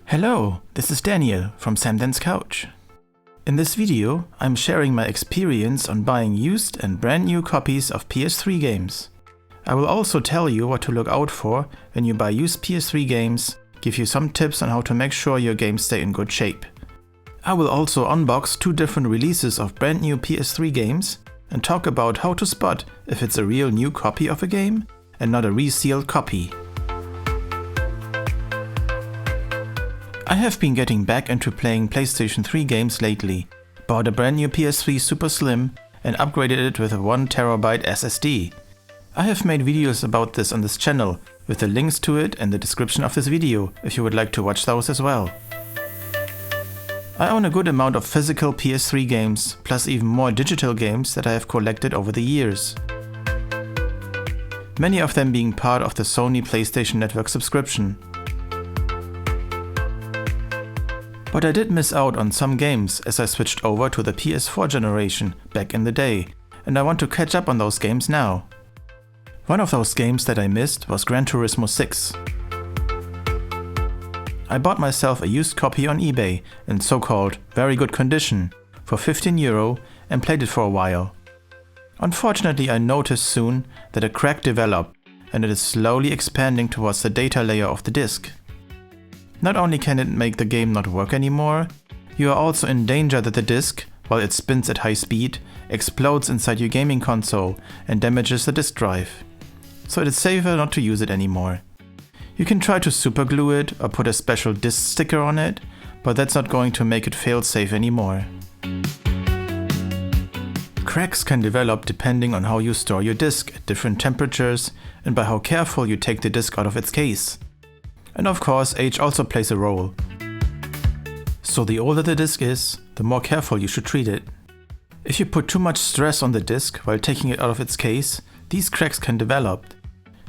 Hello, this is Daniel from Samdan's Couch. In this video, I'm sharing my experience on buying used and brand new copies of PS3 games. I will also tell you what to look out for when you buy used PS3 games, give you some tips on how to make sure your games stay in good shape. I will also unbox 2 different releases of brand new PS3 games and talk about how to spot if it's a real new copy of a game and not a resealed copy. I have been getting back into playing PlayStation 3 games lately, bought a brand new PS3 Super Slim and upgraded it with a 1TB SSD. I have made videos about this on this channel, with the links to it in the description of this video if you would like to watch those as well. I own a good amount of physical PS3 games, plus even more digital games that I have collected over the years. Many of them being part of the Sony PlayStation Network subscription. But I did miss out on some games as I switched over to the PS4 generation back in the day, and I want to catch up on those games now. One of those games that I missed was Gran Turismo 6. I bought myself a used copy on eBay in so-called very good condition for €15 and played it for a while. Unfortunately, I noticed soon that a crack developed and it is slowly expanding towards the data layer of the disk. Not only can it make the game not work anymore, you are also in danger that the disk, while it spins at high speed, explodes inside your gaming console and damages the disk drive. So it is safer not to use it anymore. You can try to superglue it or put a special disk sticker on it, but that's not going to make it fail-safe anymore. Cracks can develop depending on how you store your disk at different temperatures and by how careful you take the disk out of its case. And of course, age also plays a role. So the older the disk is, the more careful you should treat it. If you put too much stress on the disk while taking it out of its case, these cracks can develop.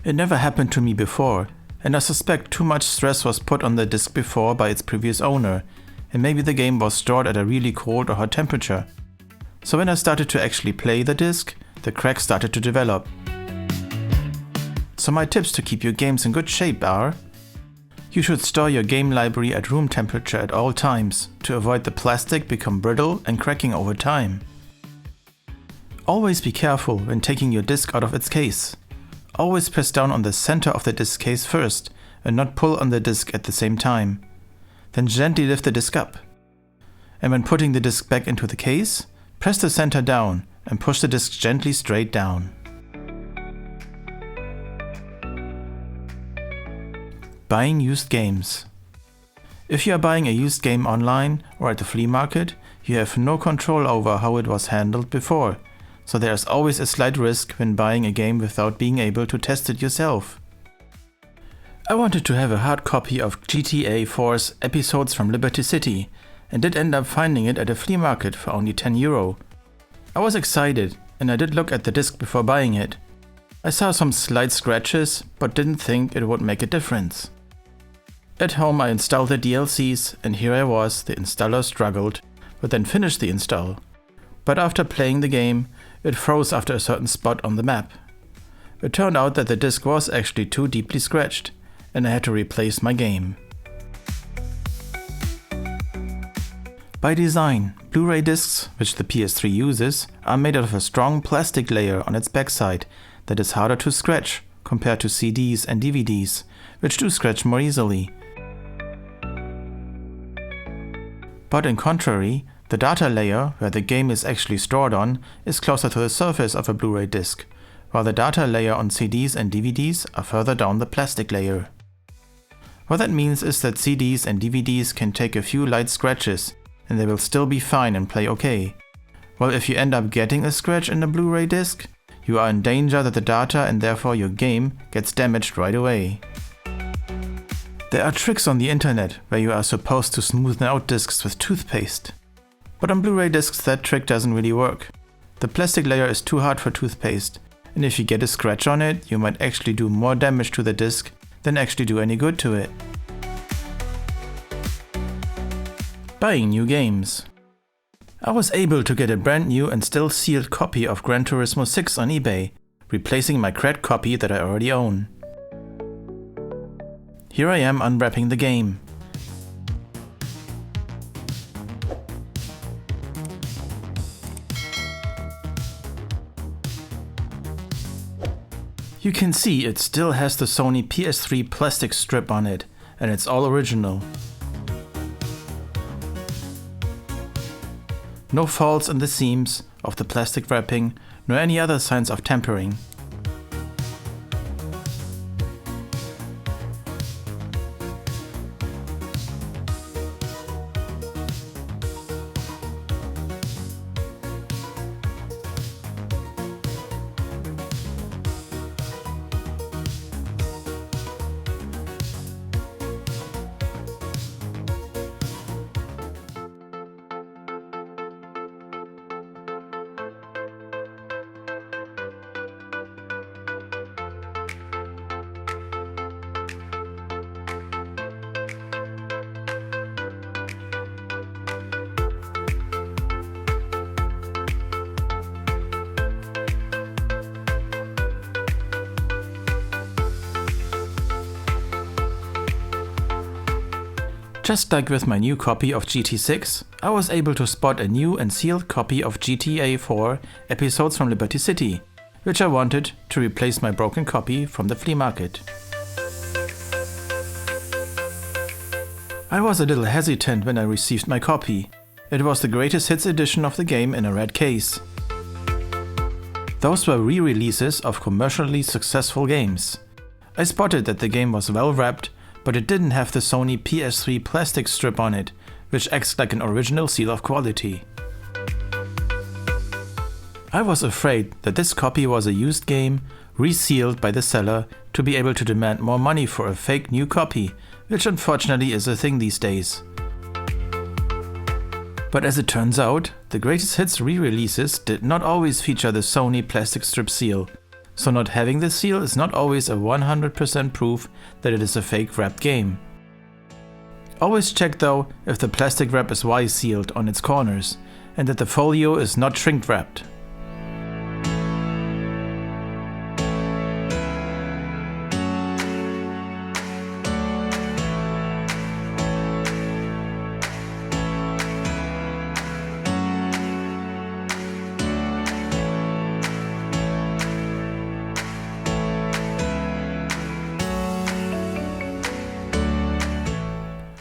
It never happened to me before, and I suspect too much stress was put on the disk before by its previous owner, and maybe the game was stored at a really cold or hot temperature. So when I started to actually play the disk, the cracks started to develop. So my tips to keep your games in good shape are: you should store your game library at room temperature at all times to avoid the plastic become brittle and cracking over time. Always be careful when taking your disk out of its case. Always press down on the center of the disk case first and not pull on the disk at the same time. Then gently lift the disk up. And when putting the disk back into the case, press the center down and push the disk gently straight down. Buying used games. If you are buying a used game online or at the flea market, you have no control over how it was handled before, so there is always a slight risk when buying a game without being able to test it yourself. I wanted to have a hard copy of GTA 4's Episodes from Liberty City and did end up finding it at a flea market for only €10. I was excited and I did look at the disc before buying it. I saw some slight scratches but didn't think it would make a difference. At home I installed the DLCs and here I was, the installer struggled, but then finished the install. But after playing the game, it froze after a certain spot on the map. It turned out that the disc was actually too deeply scratched, and I had to replace my game. By design, Blu-ray discs, which the PS3 uses, are made out of a strong plastic layer on its backside that is harder to scratch compared to CDs and DVDs, which do scratch more easily. But in contrary, the data layer, where the game is actually stored on, is closer to the surface of a Blu-ray disc, while the data layer on CDs and DVDs are further down the plastic layer. What that means is that CDs and DVDs can take a few light scratches, and they will still be fine and play okay. While if you end up getting a scratch in a Blu-ray disc, you are in danger that the data and therefore your game gets damaged right away. There are tricks on the internet where you are supposed to smoothen out discs with toothpaste. But on Blu-ray discs that trick doesn't really work. The plastic layer is too hard for toothpaste, and if you get a scratch on it, you might actually do more damage to the disc than actually do any good to it. Buying new games. I was able to get a brand new and still sealed copy of Gran Turismo 6 on eBay, replacing my cracked copy that I already own. Here I am unwrapping the game. You can see it still has the Sony PS3 plastic strip on it, and it's all original. No faults in the seams of the plastic wrapping, nor any other signs of tampering. Just like with my new copy of GT6, I was able to spot a new and sealed copy of GTA 4 Episodes from Liberty City, which I wanted to replace my broken copy from the flea market. I was a little hesitant when I received my copy. It was the greatest hits edition of the game in a red case. Those were re-releases of commercially successful games. I spotted that the game was well wrapped, but it didn't have the Sony PS3 plastic strip on it, which acts like an original seal of quality. I was afraid that this copy was a used game, resealed by the seller to be able to demand more money for a fake new copy, which unfortunately is a thing these days. But as it turns out, the greatest hits re-releases did not always feature the Sony plastic strip seal. So not having the seal is not always a 100% proof that it is a fake wrapped game. Always check though if the plastic wrap is Y-sealed on its corners and that the folio is not shrink wrapped.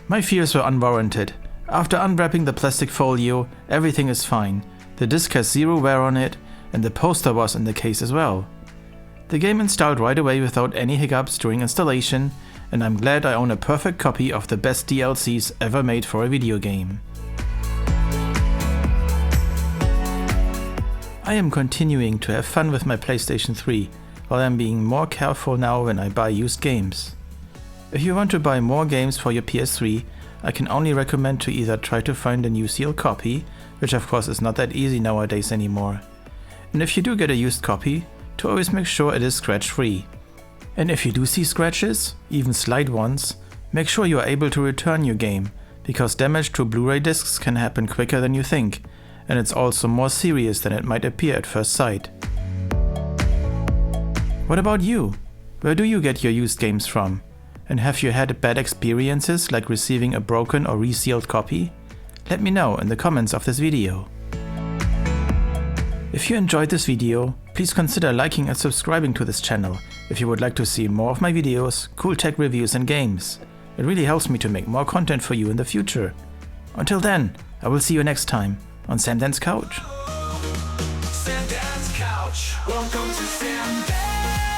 My fears were unwarranted. After unwrapping the plastic folio, everything is fine. The disc has zero wear on it, and the poster was in the case as well. The game installed right away without any hiccups during installation, and I'm glad I own a perfect copy of the best DLCs ever made for a video game. I am continuing to have fun with my PlayStation 3, while I'm being more careful now when I buy used games. If you want to buy more games for your PS3, I can only recommend to either try to find a new sealed copy, which of course is not that easy nowadays anymore. And if you do get a used copy, to always make sure it is scratch free. And if you do see scratches, even slight ones, make sure you are able to return your game, because damage to Blu-ray discs can happen quicker than you think, and it's also more serious than it might appear at first sight. What about you? Where do you get your used games from? And have you had bad experiences like receiving a broken or resealed copy? Let me know in the comments of this video. If you enjoyed this video, please consider liking and subscribing to this channel if you would like to see more of my videos, cool tech reviews and games. It really helps me to make more content for you in the future. Until then, I will see you next time on Sam Dan's Couch. Sam Dan's Couch. Welcome to Sam Dan.